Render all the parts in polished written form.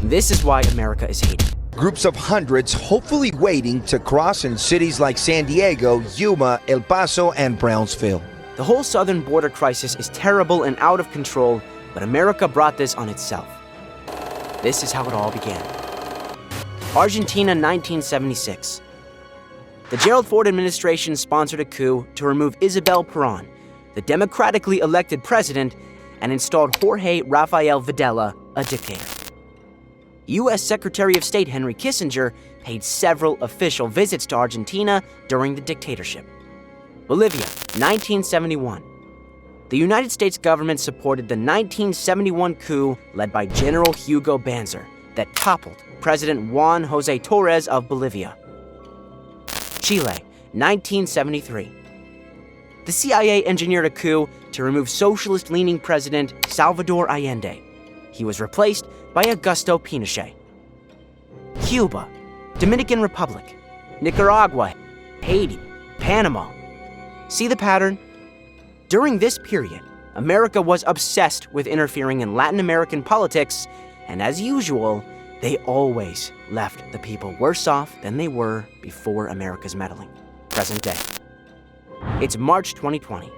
This is why America is hated. Groups of hundreds hopefully waiting to cross in cities like San Diego, Yuma, El Paso, and Brownsville. The whole southern border crisis is terrible and out of control, but America brought this on itself. This is how it all began. Argentina, 1976. The Gerald Ford administration sponsored a coup to remove Isabel Perón, the democratically elected president, and installed Jorge Rafael Videla, a dictator. U.S. Secretary of State Henry Kissinger paid several official visits to Argentina during the dictatorship. Bolivia, 1971. The United States government supported the 1971 coup led by General Hugo Banzer that toppled President Juan José Torres of Bolivia. Chile, 1973. The CIA engineered a coup to remove socialist-leaning President Salvador Allende. He was replaced by Augusto Pinochet. Cuba, Dominican Republic, Nicaragua, Haiti, Panama. See the pattern? During this period, America was obsessed with interfering in Latin American politics, and as usual, they always left the people worse off than they were before America's meddling. Present day. It's March 2020.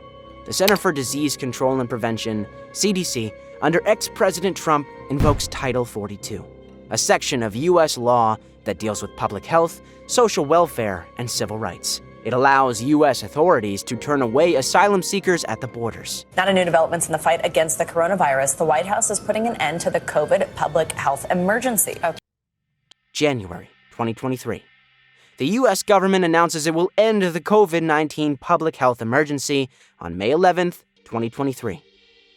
The Center for Disease Control and Prevention, CDC, under ex-President Trump invokes Title 42, a section of U.S. law that deals with public health, social welfare, and civil rights. It allows U.S. authorities to turn away asylum seekers at the borders. Not a new developments in the fight against the coronavirus. The White House is putting an end to the COVID public health emergency. January 2023. The U.S. government announces it will end the COVID-19 public health emergency on May 11th, 2023.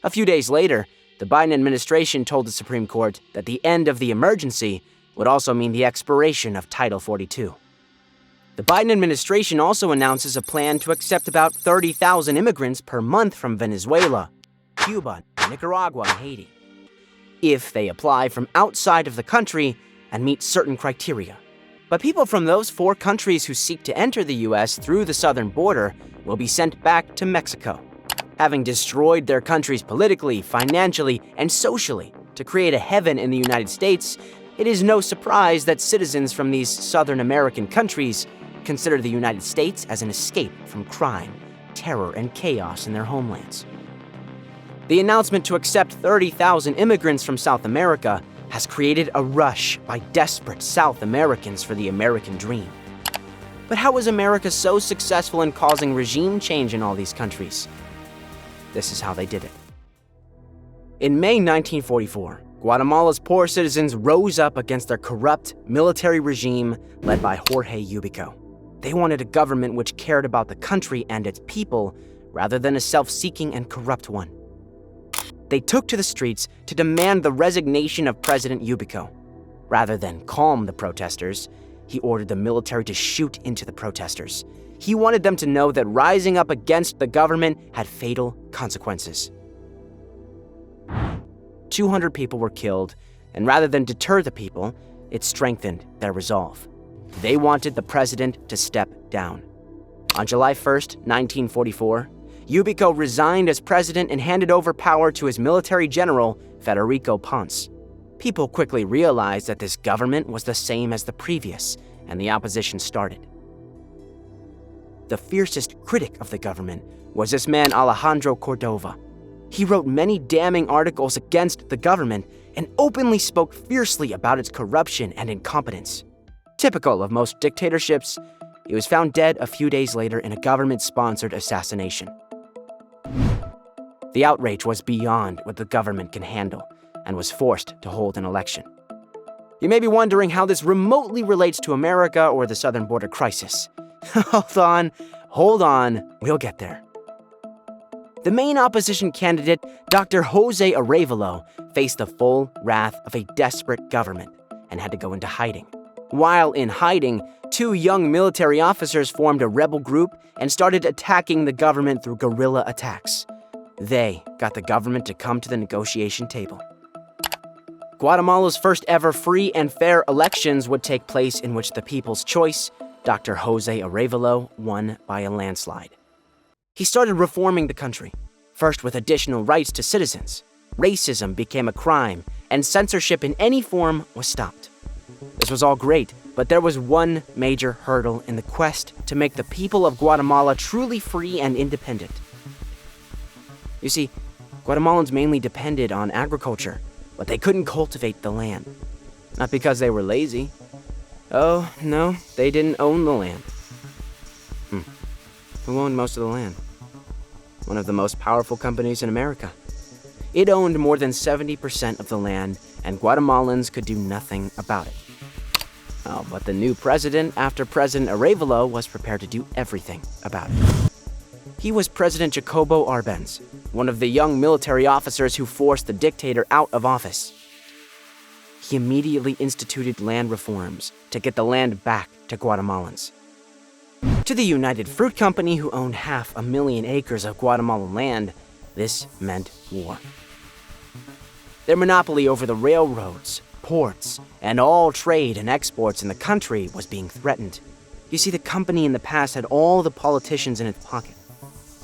A few days later, the Biden administration told the Supreme Court that the end of the emergency would also mean the expiration of Title 42. The Biden administration also announces a plan to accept about 30,000 immigrants per month from Venezuela, Cuba, Nicaragua, and Haiti, if they apply from outside of the country and meet certain criteria. But people from those 4 countries who seek to enter the U.S. through the southern border will be sent back to Mexico, having destroyed their countries politically, financially, and socially to create a heaven in the United States. It is no surprise that citizens from these Southern American countries consider the United States as an escape from crime, terror, and chaos in their homelands. The announcement to accept 30,000 immigrants from South America has created a rush by desperate South Americans for the American dream. But how was America so successful in causing regime change in all these countries? This is how they did it. In May 1944, Guatemala's poor citizens rose up against their corrupt military regime led by Jorge Ubico. They wanted a government which cared about the country and its people rather than a self-seeking and corrupt one. They took to the streets to demand the resignation of President Ubico. Rather than calm the protesters, he ordered the military to shoot into the protesters. He wanted them to know that rising up against the government had fatal consequences. 200 people were killed, and rather than deter the people, it strengthened their resolve. They wanted the president to step down. On July 1st, 1944, Ubico resigned as president and handed over power to his military general, Federico Ponce. People quickly realized that this government was the same as the previous, and the opposition started. The fiercest critic of the government was this man Alejandro Cordova. He wrote many damning articles against the government and openly spoke fiercely about its corruption and incompetence. Typical of most dictatorships, he was found dead a few days later in a government-sponsored assassination. The outrage was beyond what the government can handle and was forced to hold an election. You may be wondering how this remotely relates to America or the southern border crisis. Hold on, we'll get there. The main opposition candidate, Dr. Jose Arevalo, faced the full wrath of a desperate government and had to go into hiding. While in hiding, 2 young military officers formed a rebel group and started attacking the government through guerrilla attacks. They got the government to come to the negotiation table. Guatemala's first ever free and fair elections would take place in which the people's choice, Dr. Jose Arevalo, won by a landslide. He started reforming the country, first with additional rights to citizens. Racism became a crime, and censorship in any form was stopped. This was all great, but there was one major hurdle in the quest to make the people of Guatemala truly free and independent. You see, Guatemalans mainly depended on agriculture, but they couldn't cultivate the land. Not because they were lazy. Oh, no, they didn't own the land. Who owned most of the land? One of the most powerful companies in America. It owned more than 70% of the land, and Guatemalans could do nothing about it. Oh, but the new president, after President Arevalo, was prepared to do everything about it. He was President Jacobo Arbenz, one of the young military officers who forced the dictator out of office. He immediately instituted land reforms to get the land back to Guatemalans. To the United Fruit Company, who owned 500,000 acres of Guatemalan land, this meant war. Their monopoly over the railroads, ports, and all trade and exports in the country was being threatened. You see, the company in the past had all the politicians in its pocket.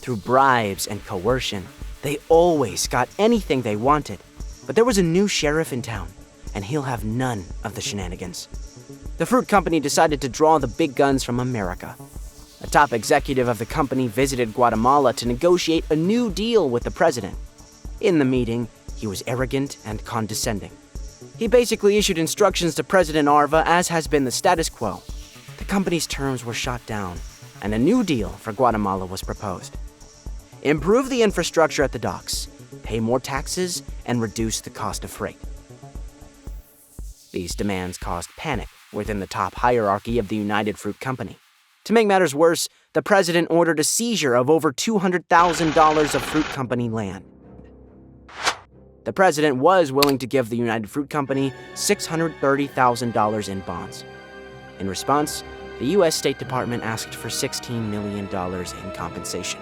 Through bribes and coercion, they always got anything they wanted. But there was a new sheriff in town, and he'll have none of the shenanigans. The fruit company decided to draw the big guns from America. A top executive of the company visited Guatemala to negotiate a new deal with the president. In the meeting, he was arrogant and condescending. He basically issued instructions to President Arva, as has been the status quo. The company's terms were shot down, and a new deal for Guatemala was proposed. Improve the infrastructure at the docks, pay more taxes, and reduce the cost of freight. These demands caused panic within the top hierarchy of the United Fruit Company. To make matters worse, the president ordered a seizure of over $200,000 of fruit company land. The president was willing to give the United Fruit Company $630,000 in bonds. In response, the U.S. State Department asked for $16 million in compensation.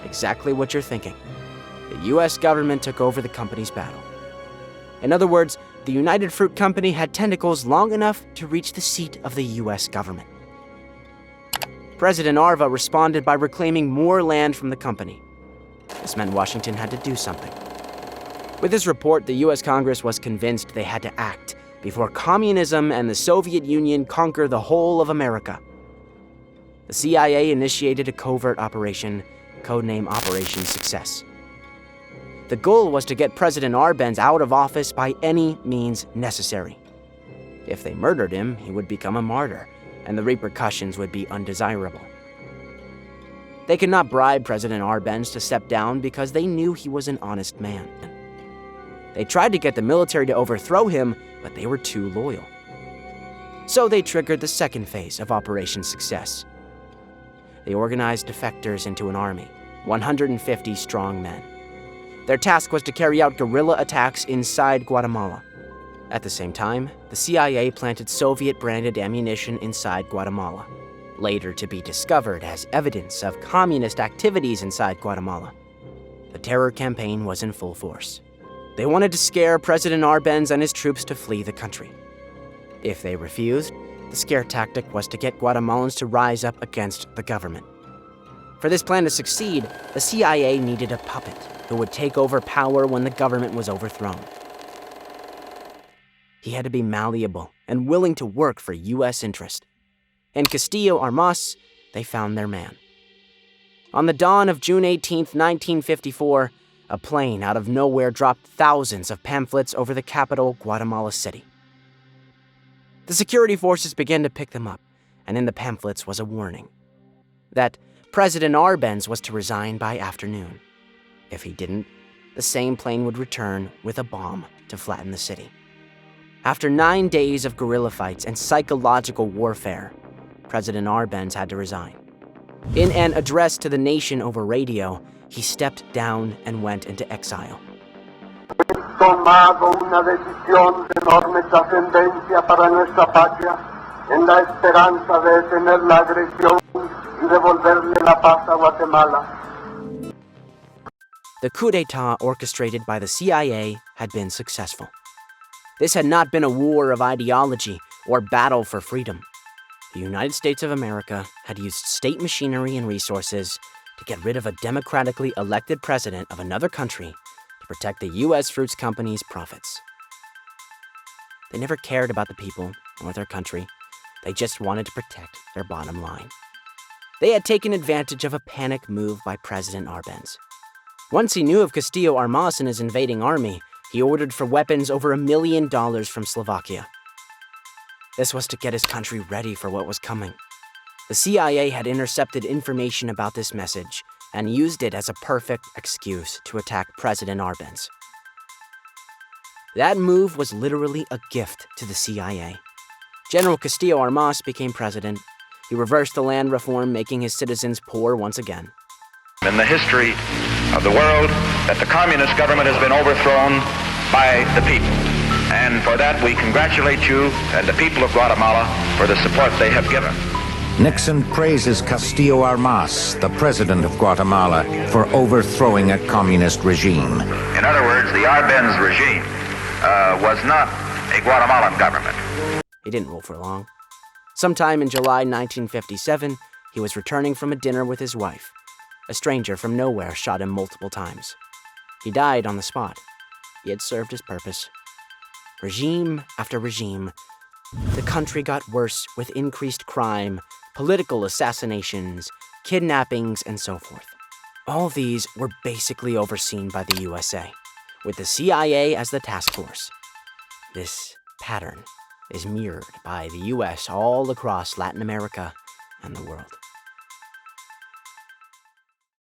Exactly what you're thinking. The U.S. government took over the company's battle. In other words, the United Fruit Company had tentacles long enough to reach the seat of the U.S. government. President Arva responded by reclaiming more land from the company. This meant Washington had to do something. With this report, the U.S. Congress was convinced they had to act before communism and the Soviet Union conquer the whole of America. The CIA initiated a covert operation, codenamed Operation Success. The goal was to get President Arbenz out of office by any means necessary. If they murdered him, he would become a martyr, and the repercussions would be undesirable. They could not bribe President Arbenz to step down because they knew he was an honest man. They tried to get the military to overthrow him, but they were too loyal. So they triggered the second phase of Operation Success. They organized defectors into an army, 150 strong men. Their task was to carry out guerrilla attacks inside Guatemala. At the same time, the CIA planted Soviet-branded ammunition inside Guatemala, later to be discovered as evidence of communist activities inside Guatemala. The terror campaign was in full force. They wanted to scare President Arbenz and his troops to flee the country. If they refused, the scare tactic was to get Guatemalans to rise up against the government. For this plan to succeed, the CIA needed a puppet who would take over power when the government was overthrown. He had to be malleable and willing to work for U.S. interest. In Castillo Armas, they found their man. On the dawn of June 18, 1954, a plane out of nowhere dropped thousands of pamphlets over the capital, Guatemala City. The security forces began to pick them up, and in the pamphlets was a warning that President Arbenz was to resign by afternoon. If he didn't, the same plane would return with a bomb to flatten the city. After 9 days of guerrilla fights and psychological warfare, President Arbenz had to resign. In an address to the nation over radio, he stepped down and went into exile. Tomado una decisión de enorme trascendencia para nuestra patria, en la esperanza de detener la agresión y devolverle la paz a Guatemala. The coup d'etat orchestrated by the CIA had been successful. This had not been a war of ideology or battle for freedom. The United States of America had used state machinery and resources to get rid of a democratically elected president of another country to protect the U.S. Fruits Company's profits. They never cared about the people or their country. They just wanted to protect their bottom line. They had taken advantage of a panic move by President Arbenz. Once he knew of Castillo Armas and his invading army, he ordered for weapons over $1 million from Slovakia. This was to get his country ready for what was coming. The CIA had intercepted information about this message and used it as a perfect excuse to attack President Arbenz. That move was literally a gift to the CIA. General Castillo Armas became president. He reversed the land reform, making his citizens poor once again. In the history of the world, that the communist government has been overthrown by the people. And for that, we congratulate you and the people of Guatemala for the support they have given. Nixon praises Castillo Armas, the president of Guatemala, for overthrowing a communist regime. In other words, the Arbenz regime was not a Guatemalan government. He didn't rule for long. Sometime in July 1957, he was returning from a dinner with his wife. A stranger from nowhere shot him multiple times. He died on the spot. He had served his purpose. Regime after regime, the country got worse with increased crime, political assassinations, kidnappings, and so forth. All these were basically overseen by the USA, with the CIA as the task force. This pattern is mirrored by the US all across Latin America and the world.